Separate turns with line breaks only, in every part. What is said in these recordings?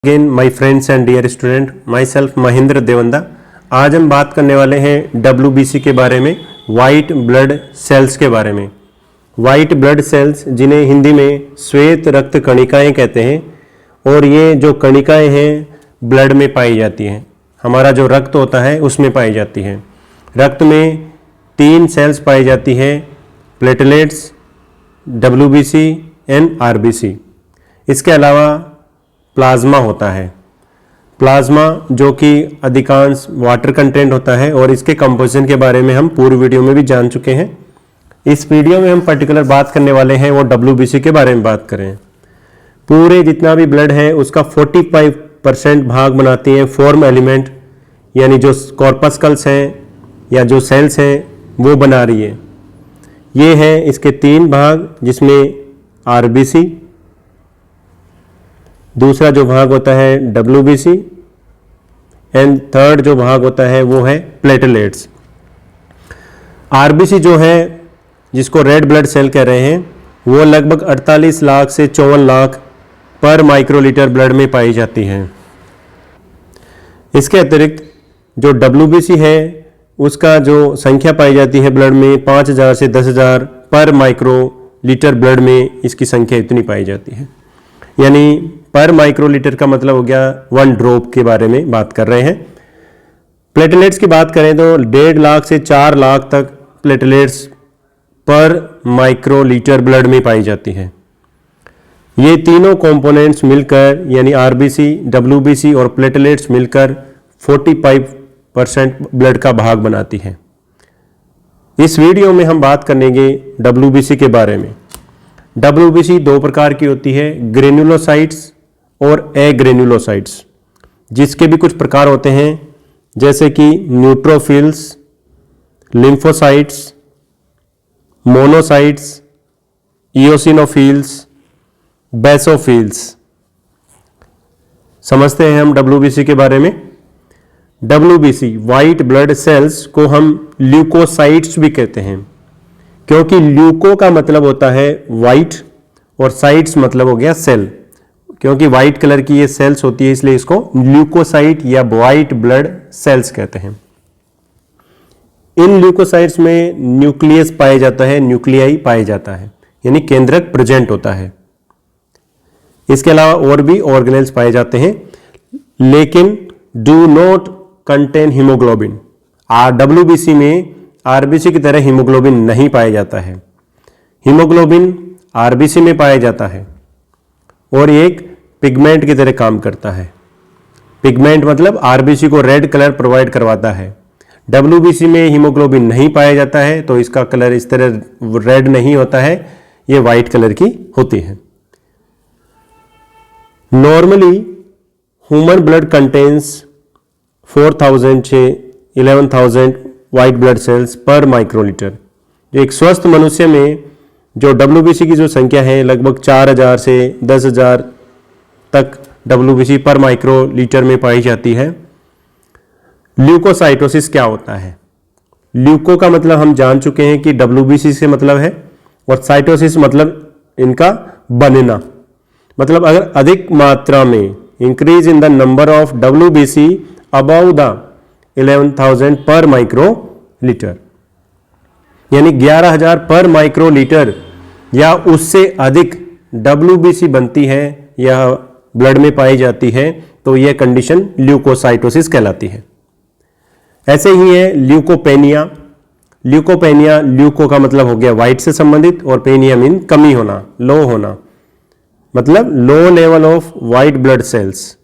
Again my friends and dear student, myself Mahendra Devanda. आज हम बात करने वाले हैं WBC के बारे में, वाइट ब्लड सेल्स के बारे में। वाइट ब्लड सेल्स, जिन्हें हिंदी में श्वेत रक्त कणिकाएं कहते हैं, और ये जो कणिकाएं हैं ब्लड में पाई जाती हैं। हमारा जो रक्त होता है उसमें पाई जाती है। रक्त में 3 सेल्स पाई जाती है, प्लेटलेट्स, WBC एंड RBC। इसके अलावा प्लाज्मा होता है। प्लाज्मा जो कि अधिकांश वाटर कंटेंट होता है, और इसके कंपोजिशन के बारे में हम पूर्व वीडियो में भी जान चुके हैं। इस वीडियो में हम पर्टिकुलर बात करने वाले हैं वो WBC के बारे में बात करें। पूरे जितना भी ब्लड है उसका 45% भाग बनाती हैं फॉर्म एलिमेंट, यानी जो कॉर्पस्कल्स हैं या जो सेल्स हैं वो बना रही है। ये हैं इसके 3 भाग, जिसमें RBC, दूसरा जो भाग होता है WBC, एंड थर्ड जो भाग होता है वो है प्लेटलेट्स। RBC जो है, जिसको रेड ब्लड सेल कह रहे हैं, वो लगभग 48 लाख से 54 लाख पर माइक्रोलीटर ब्लड में पाई जाती है। इसके अतिरिक्त जो WBC है उसका जो संख्या पाई जाती है ब्लड में 5000 से 10,000 पर माइक्रोलीटर ब्लड में इसकी संख्या इतनी पाई जाती है। यानी पर माइक्रोलीटर का मतलब हो गया 1 ड्रॉप के बारे में बात कर रहे हैं। प्लेटलेट्स की बात करें तो 1.5 लाख से 4 लाख तक प्लेटलेट्स पर माइक्रोलीटर ब्लड में पाई जाती है। ये तीनों कंपोनेंट्स मिलकर, यानी RBC, WBC और प्लेटलेट्स मिलकर 45% ब्लड का भाग बनाती है। इस वीडियो में हम बात करेंगे WBC के बारे में। WBC 2 प्रकार की होती है, ग्रेन्युलोसाइट्स और एग्रेन्युलोसाइट्स, जिसके भी कुछ प्रकार होते हैं, जैसे कि neutrophils, lymphocytes, monocytes, eosinophils, basophils. समझते हैं हम WBC के बारे में। WBC वाइट ब्लड सेल्स को हम ल्यूकोसाइट्स भी कहते हैं, क्योंकि ल्यूको का मतलब होता है वाइट और साइट्स मतलब हो गया सेल। क्योंकि वाइट कलर की ये सेल्स होती है, इसलिए इसको ल्यूकोसाइट या वाइट ब्लड सेल्स कहते हैं। इन ल्यूकोसाइट्स में न्यूक्लियस पाया जाता है, न्यूक्लियाई पाया जाता है, यानी केंद्रक प्रेजेंट होता है। इसके अलावा और भी ऑर्गेनेल्स पाए जाते हैं, लेकिन do not contain haemoglobin. WBC में RBC की तरह हीमोग्लोबिन नहीं पाया जाता है। हीमोग्लोबिन RBC में पाया जाता है और एक पिगमेंट की तरह काम करता है। पिगमेंट मतलब RBC को रेड कलर प्रोवाइड करवाता है। WBC में हीमोग्लोबिन नहीं पाया जाता है, तो इसका कलर इस तरह रेड नहीं होता है, ये वाइट कलर की होती है। नॉर्मली ह्यूमन ब्लड कंटेन्स 4000 से 11,000 वाइट ब्लड सेल्स पर माइक्रोलीटर। जो एक स्वस्थ मनुष्य में जो WBC की जो संख्या है लगभग 4000 से 10,000 तक WBC पर माइक्रोलीटर में पाई जाती है। ल्यूकोसाइटोसिस क्या होता है? ल्यूको का मतलब हम जान चुके हैं कि WBC से मतलब है, और साइटोसिस मतलब इनका बनना। मतलब अगर अधिक मात्रा में increase in the number of WBC about the 11,000 पर माइक्रोलीटर, यानी 11,000 पर माइक्रोलीटर या उससे अधिक WBC बनती है या ब्लड में पाई जाती है, तो यह कंडीशन ल्यूकोसाइटोसिस कहलाती है। ऐसे ही है ल्यूकोपेनिया। ल्यूकोपेनिया, ल्यूको का मतलब हो गया वाइट से संबंधित, और पेनिया मीन कमी होना, लो होना, मतलब low level of white blood cells.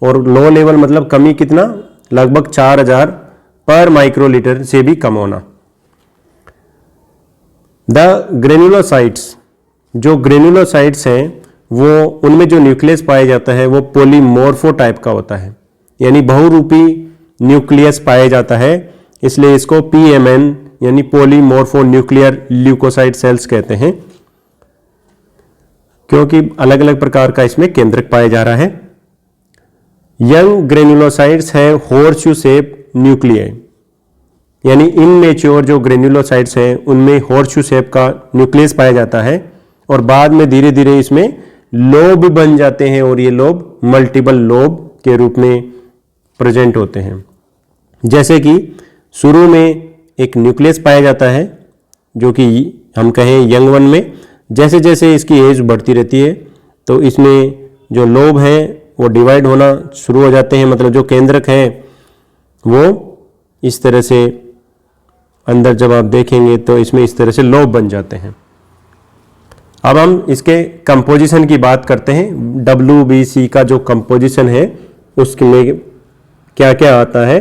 और लो लेवल मतलब कमी कितना? लगभग 4000 पर माइक्रोलीटर से भी कम होना। द ग्रेन्युलोसाइट्स, जो ग्रेन्युलोसाइट्स हैं वो, उनमें जो न्यूक्लियस पाया जाता है वो पोलीमोर्फो टाइप का होता है, यानी बहुरूपी न्यूक्लियस पाया जाता है, इसलिए इसको PMN यानी पोलीमोर्फो न्यूक्लियर ल्यूकोसाइट सेल्स कहते हैं, क्योंकि अलग अलग प्रकार का इसमें केंद्रक पाया जा रहा है। यंग ग्रेन्युलोसाइट्स है हॉर्सशू शेप न्यूक्लियाई, यानी इनमेच्योर जो ग्रेन्युलोसाइट्स हैं उनमें हॉर्सशू शेप का न्यूक्लियस पाया जाता है, और बाद में धीरे धीरे इसमें लोब बन जाते हैं और ये लोब मल्टीपल लोब के रूप में प्रेजेंट होते हैं। जैसे कि शुरू में एक न्यूक्लियस पाया जाता है जो कि हम कहें यंग वन में, जैसे जैसे इसकी एज बढ़ती रहती है तो इसमें जो लोब है वो डिवाइड होना शुरू हो जाते हैं, मतलब जो केंद्रक है वो इस तरह से अंदर जब आप देखेंगे तो इसमें इस तरह से लोब बन जाते हैं। अब हम इसके कंपोजिशन की बात करते हैं। WBC का जो कंपोजिशन है उसमें क्या क्या आता है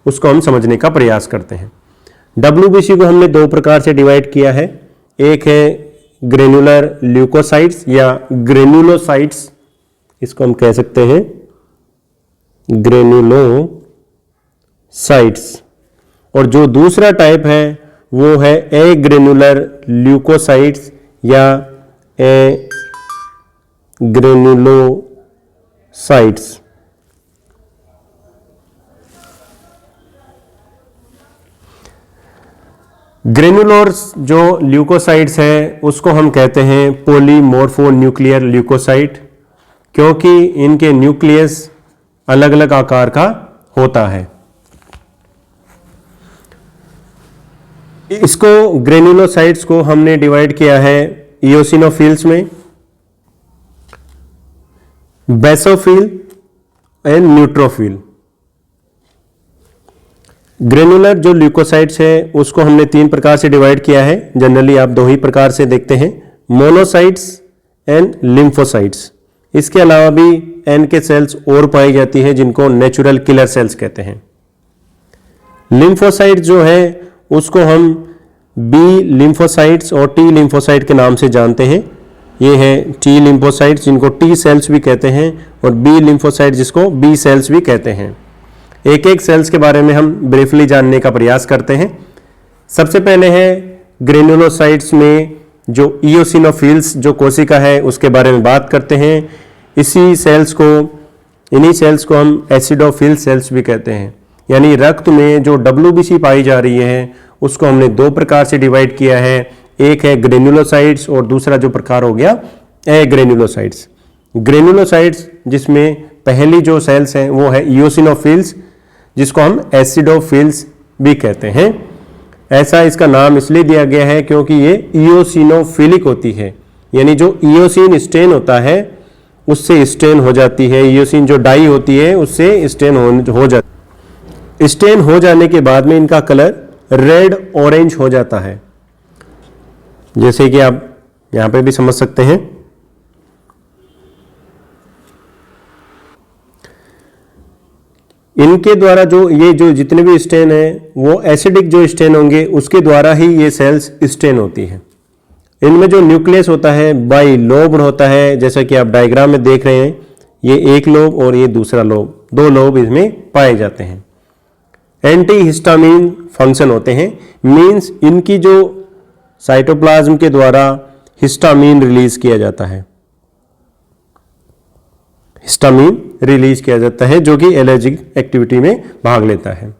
उसको हम समझने का प्रयास करते हैं। WBC को हमने दो प्रकार से डिवाइड किया है। एक है ग्रेनुलर ल्यूकोसाइट्स या ग्रेनुलोसाइट्स, इसको हम कह सकते हैं ग्रेनुलोसाइट्स, और जो दूसरा टाइप है वो है ए ग्रेनुलर ल्यूकोसाइट्स या ए ग्रेनुलोसाइट्स। ग्रेनुलोर्स जो ल्यूकोसाइट्स है उसको हम कहते हैं पॉलीमॉर्फोन्यूक्लियर ल्यूकोसाइट, क्योंकि इनके न्यूक्लियस अलग अलग आकार का होता है। इसको ग्रेनुलोसाइट्स को हमने डिवाइड किया है इयोसिनोफिल्स में, बेसोफिल एंड न्यूट्रोफिल। ग्रेनुलर जो ल्यूकोसाइट्स है उसको हमने तीन प्रकार से डिवाइड किया है। जनरली आप दो ही प्रकार से देखते हैं, मोनोसाइट्स एंड लिम्फोसाइट्स। इसके अलावा भी एन के सेल्स और पाई जाती है जिनको नेचुरल किलर सेल्स कहते हैं। लिम्फोसाइट जो है उसको हम बी लिम्फोसाइट्स और टी लिम्फोसाइट के नाम से जानते हैं। ये है टी लिम्फोसाइट्स जिनको टी सेल्स भी कहते हैं और बी लिम्फोसाइट जिसको बी सेल्स भी कहते हैं। एक एक सेल्स के बारे में हम ब्रीफली जानने का प्रयास करते हैं। सबसे पहले है ग्रेनुलोसाइट्स में जो इयोसिनोफिल्स जो कोशिका है उसके बारे में बात करते हैं। इन्हीं सेल्स को हम एसिडोफिल सेल्स भी कहते हैं। यानी रक्त में जो WBC पाई जा रही है उसको हमने दो प्रकार से डिवाइड किया है। एक है ग्रेनुलोसाइट्स और दूसरा जो प्रकार हो गया ए ग्रेनुलोसाइट्स। ग्रेनुलोसाइट्स जिसमें पहली जो सेल्स हैं वो है इयोसिनोफिल्स जिसको हम एसिडोफिल्स भी कहते हैं। ऐसा इसका नाम इसलिए दिया गया है क्योंकि ये इयोसिनोफिलिक होती है, यानी जो इयोसिन स्टेन होता है उससे स्टेन हो जाती है। इयोसिन जो डाई होती है उससे स्टेन हो जाती। स्टेन हो जाने के बाद में इनका कलर रेड ऑरेंज हो जाता है, जैसे कि आप यहां पे भी समझ सकते हैं। इनके द्वारा जो जितने भी स्टेन है वो एसिडिक जो स्टेन होंगे उसके द्वारा ही ये सेल्स स्टेन होती है। इनमें जो न्यूक्लियस होता है बाई लोब होता है, जैसा कि आप डायग्राम में देख रहे हैं। ये एक लोब और ये दूसरा लोब, दो लोब इसमें पाए जाते हैं। एंटी हिस्टामिन फंक्शन होते हैं, मींस इनकी जो साइटोप्लाज्म के द्वारा हिस्टामिन रिलीज किया जाता है। हिस्टामिन रिलीज किया जाता है जो कि एलर्जिक एक्टिविटी में भाग लेता है।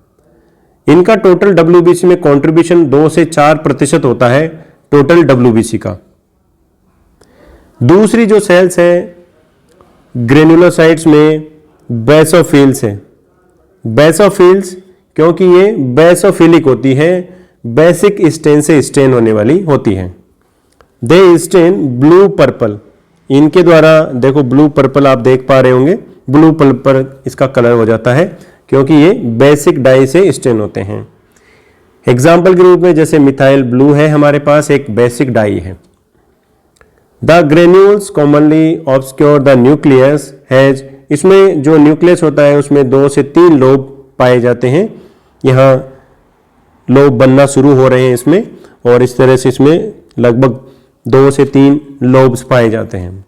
इनका टोटल WBC में कंट्रीब्यूशन 2 से 4% होता है टोटल WBC का। दूसरी जो सेल्स है ग्रेनुलोसाइट्स में बेसोफिल्स है। बेसोफिल्स क्योंकि ये बेसोफिलिक होती है, बेसिक स्टेन से स्टेन होने वाली होती है। दे स्टेन ब्लू पर्पल। इनके द्वारा देखो ब्लू पर्पल आप देख पा रहे होंगे, ब्लू पर्पल इसका कलर हो जाता है क्योंकि ये बेसिक डाई से स्टेन होते हैं। एग्जाम्पल के रूप में जैसे मिथाइल ब्लू है, हमारे पास एक बेसिक डाई है। The granules commonly obscure the nucleus has. इसमें जो न्यूक्लियस होता है उसमें 2 से 3 लोब पाए जाते हैं। यहाँ लोब बनना शुरू हो रहे हैं इसमें, और इस तरह से इसमें लगभग 2 से 3 लोब्स पाए जाते हैं।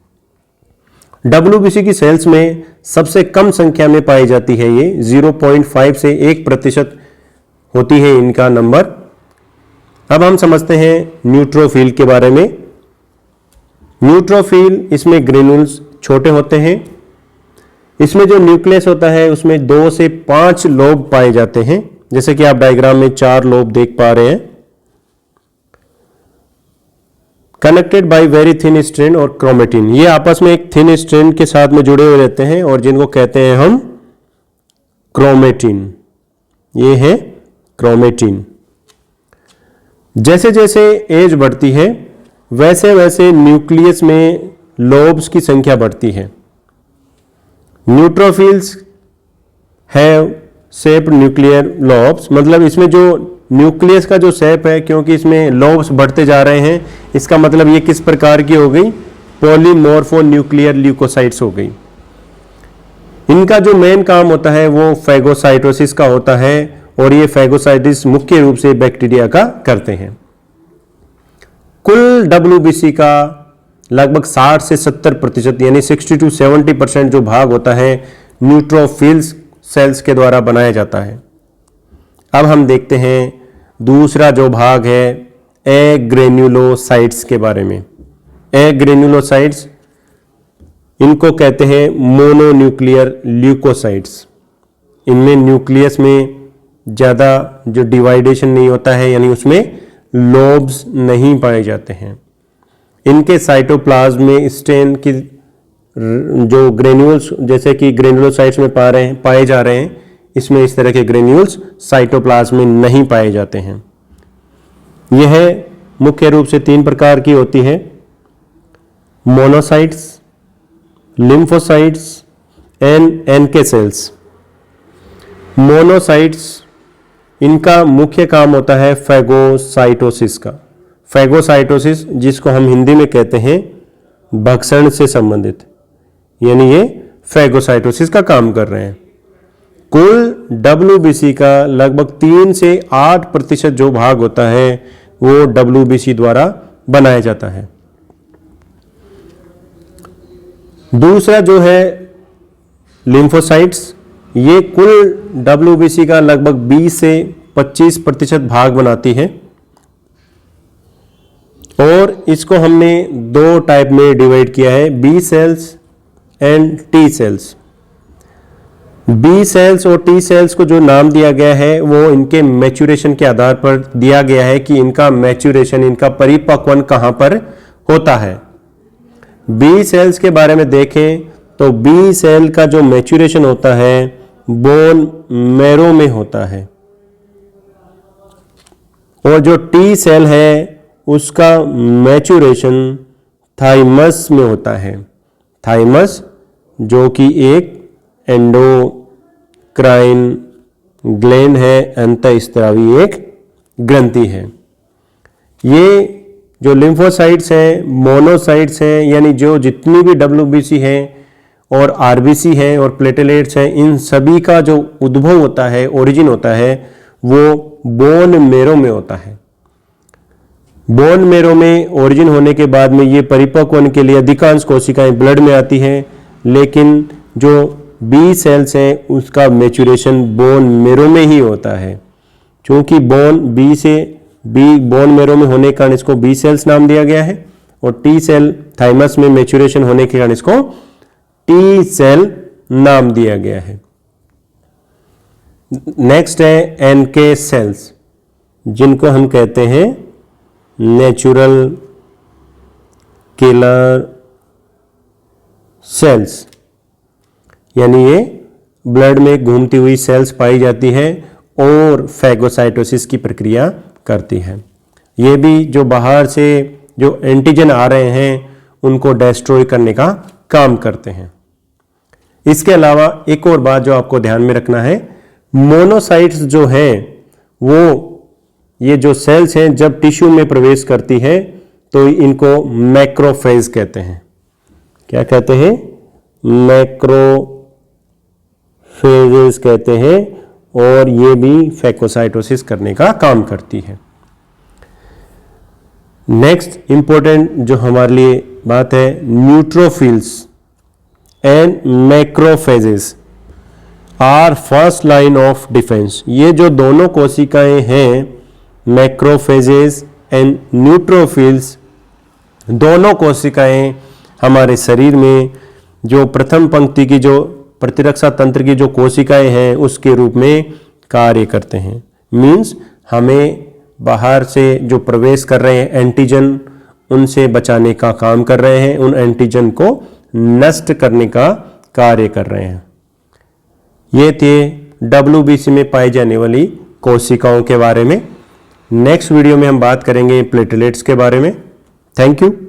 WBC की सेल्स में सबसे कम संख्या में पाई जाती है ये 0.5 से 1% होती है इनका नंबर। अब हम समझते हैं न्यूट्रोफिल के बारे में। न्यूट्रोफिल इसमें ग्रेन्यूल्स छोटे होते हैं। इसमें जो न्यूक्लियस होता है उसमें 2 से 5 लोब पाए जाते हैं, जैसे कि आप डायग्राम में 4 लोब देख पा रहे हैं। Connected by very thin strand और क्रोमेटिन, ये आपस में एक थिन स्ट्रैंड के साथ में जुड़े हुए रहते हैं और जिनको कहते हैं हम क्रोमेटिन। ये है क्रोमेटिन। जैसे जैसे एज बढ़ती है वैसे वैसे न्यूक्लियस में लोब्स की संख्या बढ़ती है। Neutrophils have shaped nuclear lobes, मतलब इसमें जो न्यूक्लियस का जो शेप है, क्योंकि इसमें लोब्स बढ़ते जा रहे हैं, इसका मतलब ये किस प्रकार की हो गई, पॉलीमॉर्फो न्यूक्लियर ल्यूकोसाइट्स हो गई। इनका जो मेन काम होता है वो फैगोसाइटोसिस का होता है और ये फैगोसाइटिस मुख्य रूप से बैक्टीरिया का करते हैं। कुल WBC का लगभग 60 से 70% यानी 60 to 70% जो भाग होता है न्यूट्रोफिल्स सेल्स के द्वारा बनाया जाता है। अब हम देखते हैं दूसरा जो भाग है एग्रेन्युलोसाइट्स के बारे में। एग्रेन्युलोसाइट्स, इनको कहते हैं मोनोन्यूक्लियर ल्यूकोसाइट्स। इनमें न्यूक्लियस में ज़्यादा जो डिवाइडेशन नहीं होता है, यानी उसमें लोब्स नहीं पाए जाते हैं। इनके साइटोप्लाज्म में स्टेन की जो ग्रेन्यूल्स, जैसे कि ग्रेन्युलोसाइट्स में पाए जा रहे हैं, इसमें इस तरह के ग्रेन्यूल्स साइटोप्लाज्म में नहीं पाए जाते हैं। यह मुख्य रूप से 3 प्रकार की होती है, monocytes, lymphocytes and NK cells. Monocytes, इनका मुख्य काम होता है फैगोसाइटोसिस का। फैगोसाइटोसिस जिसको हम हिंदी में कहते हैं भक्षण से संबंधित, यानी ये फैगोसाइटोसिस का काम कर रहे हैं। कुल WBC का लगभग 3 से 8% जो भाग होता है वो WBC द्वारा बनाया जाता है। दूसरा जो है लिम्फोसाइट्स, ये कुल WBC का लगभग 20 से 25% भाग बनाती है और इसको हमने 2 टाइप में डिवाइड किया है, B cells and T cells. B cells और T सेल्स को जो नाम दिया गया है वो इनके मैच्योरेशन के आधार पर दिया गया है कि इनका मैच्योरेशन, इनका परिपक्वन कहाँ पर होता है। B सेल्स के बारे में देखें तो B सेल का जो मैच्योरेशन होता है बोन मैरो में होता है और जो T सेल है उसका मैच्योरेशन थाइमस में होता है। थाइमस जो कि एक एंडोक्राइन ग्लैंड है, अंतःस्रावी एक ग्रंथि है। ये जो लिम्फोसाइट्स हैं, मोनोसाइट्स हैं, यानी जो जितनी भी WBC है और RBC है और प्लेटलेट्स हैं, इन सभी का जो उद्भव होता है, ओरिजिन होता है, वो बोन मैरो में होता है। बोन मैरो में ओरिजिन होने के बाद में ये परिपक्व होने के लिए अधिकांश कोशिकाएं ब्लड में आती हैं, लेकिन जो B सेल्स हैं उसका मैच्योरेशन बोन मैरो में ही होता है। क्योंकि बोन मैरो में होने के कारण इसको B सेल्स नाम दिया गया है और T सेल थाइमस में मैच्योरेशन होने के कारण इसको T सेल नाम दिया गया है। नेक्स्ट है NK सेल्स, जिनको हम कहते हैं नेचुरल किलर सेल्स, यानी ये ब्लड में घूमती हुई सेल्स पाई जाती है और फैगोसाइटोसिस की प्रक्रिया करती है। ये भी जो बाहर से जो एंटीजन आ रहे हैं उनको डिस्ट्रॉय करने का काम करते हैं। इसके अलावा एक और बात जो आपको ध्यान में रखना है, मोनोसाइट्स जो है वो ये जो सेल्स हैं जब टिश्यू में प्रवेश करती है तो इनको मैक्रोफेज कहते हैं। क्या कहते हैं? मैक्रोफेजेस कहते हैं और ये भी फैगोसाइटोसिस करने का काम करती है। नेक्स्ट इंपॉर्टेंट जो हमारे लिए बात है, neutrophils and macrophages are first line of defence. ये जो दोनों कोशिकाएं हैं, मैक्रोफेजेस एंड न्यूट्रोफिल्स, दोनों कोशिकाएं हमारे शरीर में जो प्रथम पंक्ति की जो प्रतिरक्षा तंत्र की जो कोशिकाएं हैं उसके रूप में कार्य करते हैं। मीन्स हमें बाहर से जो प्रवेश कर रहे हैं एंटीजन, उनसे बचाने का काम कर रहे हैं, उन एंटीजन को नष्ट करने का कार्य कर रहे हैं। ये थे WBC में पाई जाने वाली कोशिकाओं के बारे में। नेक्स्ट वीडियो में हम बात करेंगे प्लेटलेट्स के बारे में। Thank you.